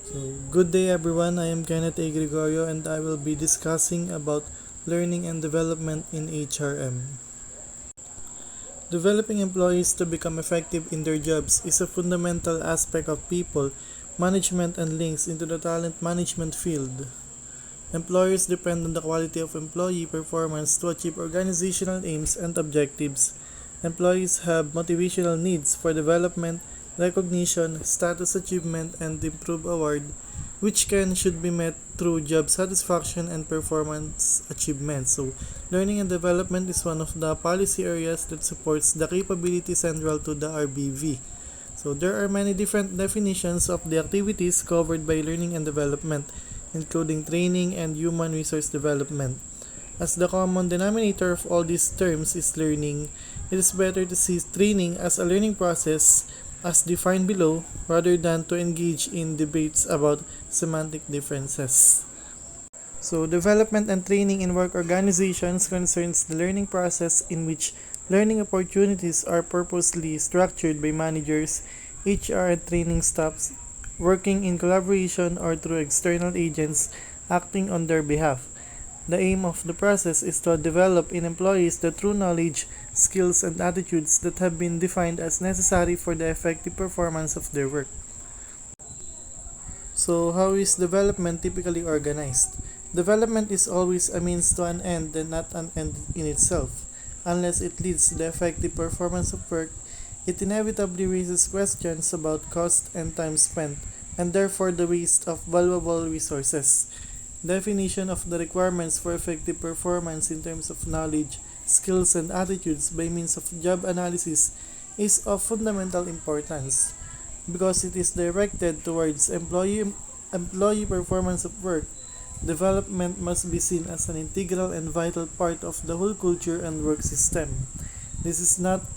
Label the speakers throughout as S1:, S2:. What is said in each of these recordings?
S1: So, good day everyone. I am Kenneth A. Gregorio and I will be discussing about learning and development in HRM. Developing employees to become effective in their jobs is a fundamental aspect of people management and links into the talent management field. Employers depend on the quality of employee performance to achieve organizational aims and objectives. Employees have motivational needs for development, recognition, status achievement, and improved award, which can should be met through job satisfaction and performance achievement. So, learning and development is one of the policy areas that supports the capability central to the RBV. So, there are many different definitions of the activities covered by learning and development, including training and human resource development. As the common denominator of all these terms is learning, it is better to see training as a learning process as defined below rather than to engage in debates about semantic differences. So, development and training in work organizations concerns the learning process in which learning opportunities are purposely structured by managers, HR, and training staffs working in collaboration or through external agents acting on their behalf. The aim of the process is to develop in employees the true knowledge, skills, and attitudes that have been defined as necessary for the effective performance of their work. So, how is development typically organized? Development is always a means to an end and not an end in itself. Unless it leads to the effective performance of work, it inevitably raises questions about cost and time spent, and therefore the waste of valuable resources. Definition of the requirements for effective performance in terms of knowledge, skills, and attitudes by means of job analysis is of fundamental importance because it is directed towards employee performance of work. Development must be seen as an integral and vital part of the whole culture and work system. This is not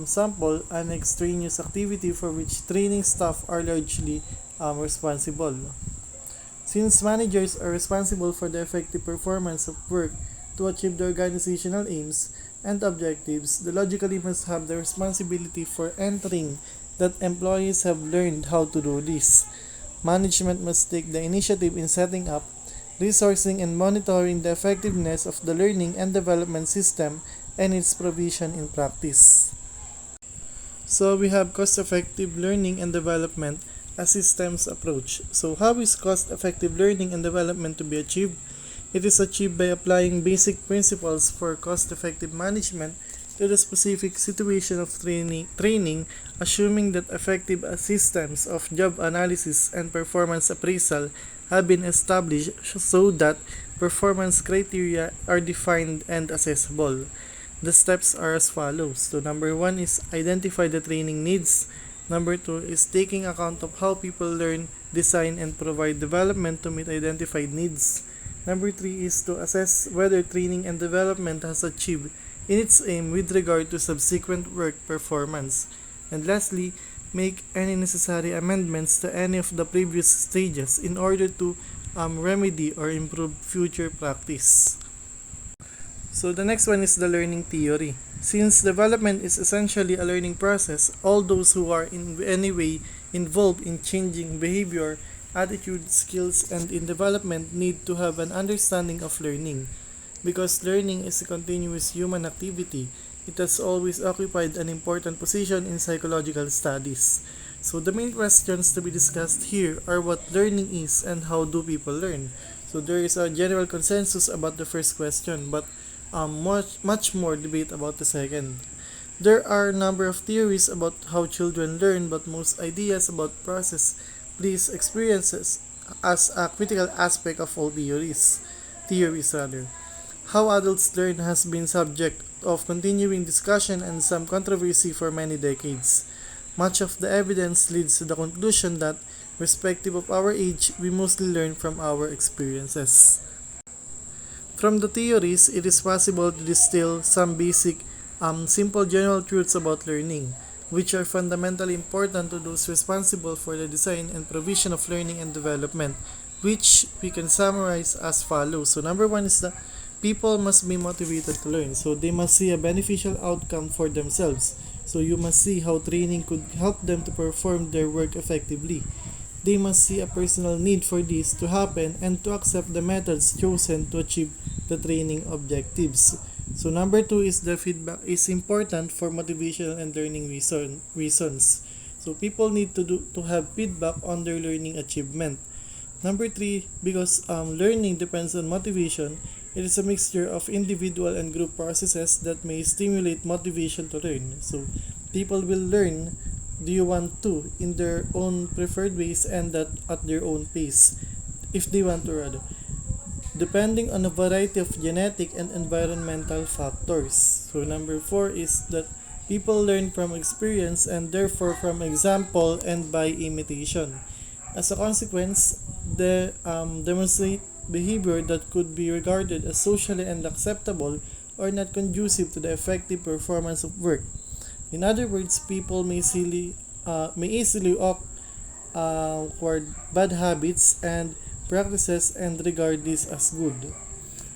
S1: sample an extraneous activity for which training staff are largely responsible. Since managers are responsible for the effective performance of work to achieve the organizational aims and objectives, they logically must have the responsibility for ensuring that employees have learned how to do this. Management must take the initiative in setting up, resourcing, and monitoring the effectiveness of the learning and development system and its provision in practice. So we have cost-effective learning and development a systems approach. So how is cost-effective learning and development to be achieved? It is achieved by applying basic principles for cost-effective management to the specific situation of training, assuming that effective systems of job analysis and performance appraisal have been established so that performance criteria are defined and accessible. The steps are as follows. So number 1 is identify the training needs. Number 2 is taking account of how people learn, design, and provide development to meet identified needs. Number 3 is to assess whether training and development has achieved in its aim with regard to subsequent work performance. And lastly, make any necessary amendments to any of the previous stages in order to remedy or improve future practice. So the next one is the learning theory. Since development is essentially a learning process, all those who are in any way involved in changing behavior, attitude, skills, and in development need to have an understanding of learning. Because learning is a continuous human activity, it has always occupied an important position in psychological studies. So the main questions to be discussed here are what learning is and how do people learn. So there is a general consensus about the first question, but much more debate about the second. There are a number of theories about how children learn, but most ideas about process place experiences as a critical aspect of all theories rather. How adults learn has been subject of continuing discussion and some controversy for many decades. Much of the evidence leads to the conclusion that, respective of our age, we mostly learn from our experiences. From the theories, it is possible to distill some basic, simple general truths about learning, which are fundamentally important to those responsible for the design and provision of learning and development, which we can summarize as follows. So number 1 is that people must be motivated to learn. So they must see a beneficial outcome for themselves. So you must see how training could help them to perform their work effectively. they must see a personal need for this to happen and to accept the methods chosen to achieve the training objectives. So number two is the feedback is important for motivational and learning reasons. So people need to have feedback on their learning achievement. Number three, because learning depends on motivation, it is a mixture of individual and group processes that may stimulate motivation to learn. So people will learn do you want to in their own preferred ways and that at their own pace if they want to rather, depending on a variety of genetic and environmental factors. So number four is that people learn from experience and therefore from example and by imitation. As a consequence, they demonstrate behavior that could be regarded as socially unacceptable or not conducive to the effective performance of work. In other words, people may easily opt toward bad habits and practices and regard this as good.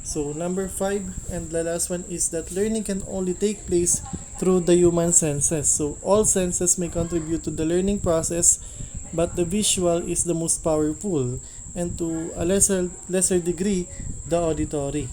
S1: So number five and the last one is that learning can only take place through the human senses. So all senses may contribute to the learning process, but the visual is the most powerful, and to a lesser degree, the auditory.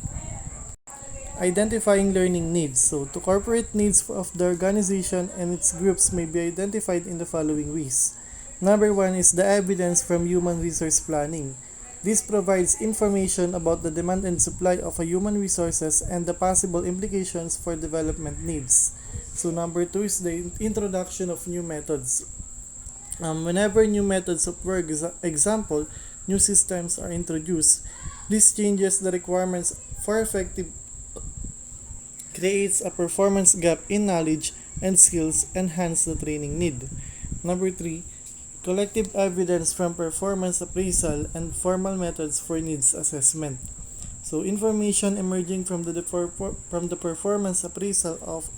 S1: Identifying learning needs. So, to corporate needs of the organization and its groups may be identified in the following ways. Number one is the evidence from human resource planning. This provides information about the demand and supply of a human resources and the possible implications for development needs. So, number two is the introduction of new methods. Whenever new methods of work, example, new systems are introduced, this changes the requirements for effective creates a performance gap in knowledge and skills and hence the training need. Number three, collective evidence from performance appraisal and formal methods for needs assessment. So information emerging from the performance appraisal of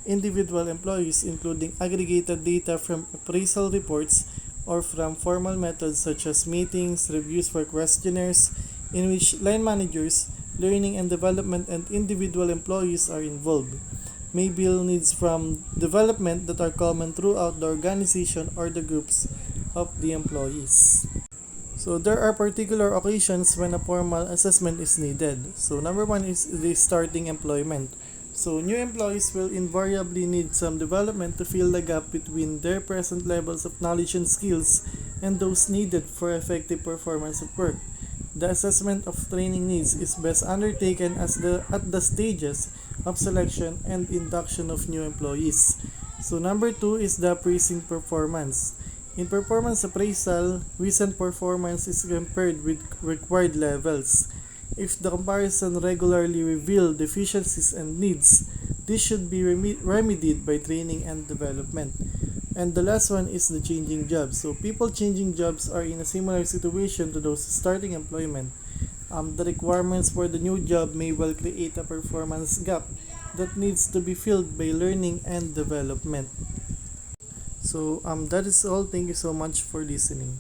S1: individual employees, including aggregated data from appraisal reports or from formal methods such as meetings, reviews for questionnaires, in which line managers, learning and development and individual employees are involved, may build needs from development that are common throughout the organization or the groups of the employees. So there are particular occasions when a formal assessment is needed. So number one is the starting employment. So new employees will invariably need some development to fill the gap between their present levels of knowledge and skills and those needed for effective performance of work. The assessment of training needs is best undertaken at the stages of selection and induction of new employees. So number two is the appraising performance. In performance appraisal, recent performance is compared with required levels. If the comparison regularly reveals deficiencies and needs, this should be remedied by training and development. And the last one is the changing jobs. So people changing jobs are in a similar situation to those starting employment. The requirements for the new job may well create a performance gap that needs to be filled by learning and development. So that is all. Thank you so much for listening.